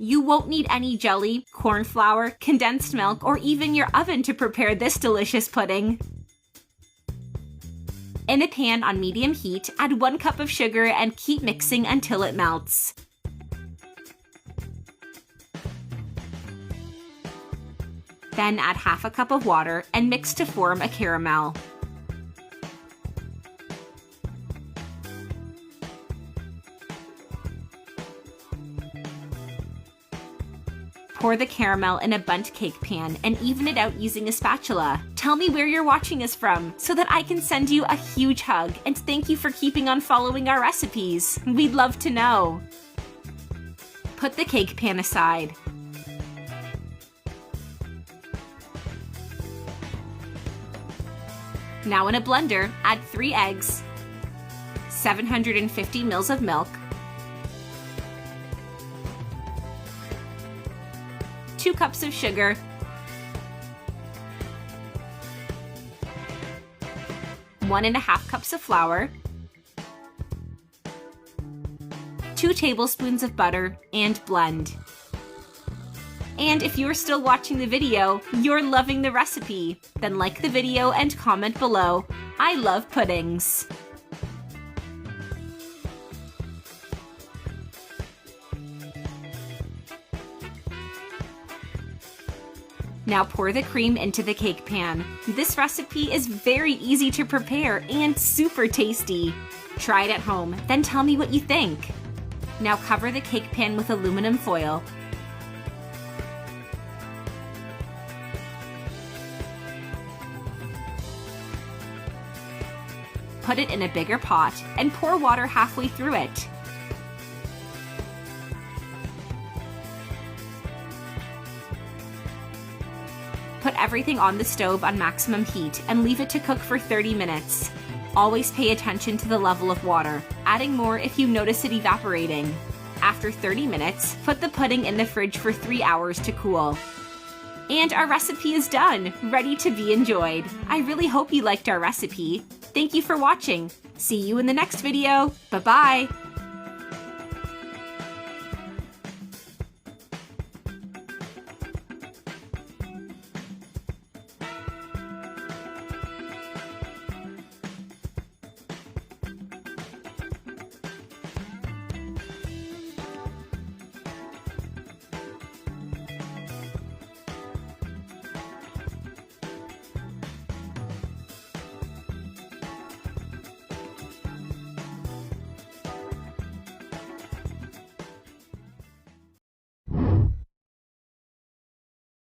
You won't need any jelly, corn flour, condensed milk, or even your oven to prepare this delicious pudding. In a pan on medium heat, add 1 cup of sugar and keep mixing until it melts. Then add half a cup of water and mix to form a caramel. Pour the caramel in a bundt cake pan and even it out using a spatula. Tell me where you're watching us from so that I can send you a huge hug and thank you for keeping on following our recipes. We'd love to know. Put the cake pan aside. Now in a blender, add 3 eggs, 750 ml of milk, 2 cups of sugar, 1½ cups of flour, 2 tablespoons of butter, and blend. And if you're still watching the video, you're loving the recipe. Then like the video and comment below. I love puddings. Now pour the cream into the cake pan. This recipe is very easy to prepare and super tasty. Try it at home, then tell me what you think. Now cover the cake pan with aluminum foil. Put it in a bigger pot and pour water halfway through it. Put everything on the stove on maximum heat and leave it to cook for 30 minutes. Always pay attention to the level of water, adding more if you notice it evaporating. After 30 minutes, put the pudding in the fridge for 3 hours to cool. And our recipe is done, ready to be enjoyed. I really hope you liked our recipe. Thank you for watching. See you in the next video. Bye-bye.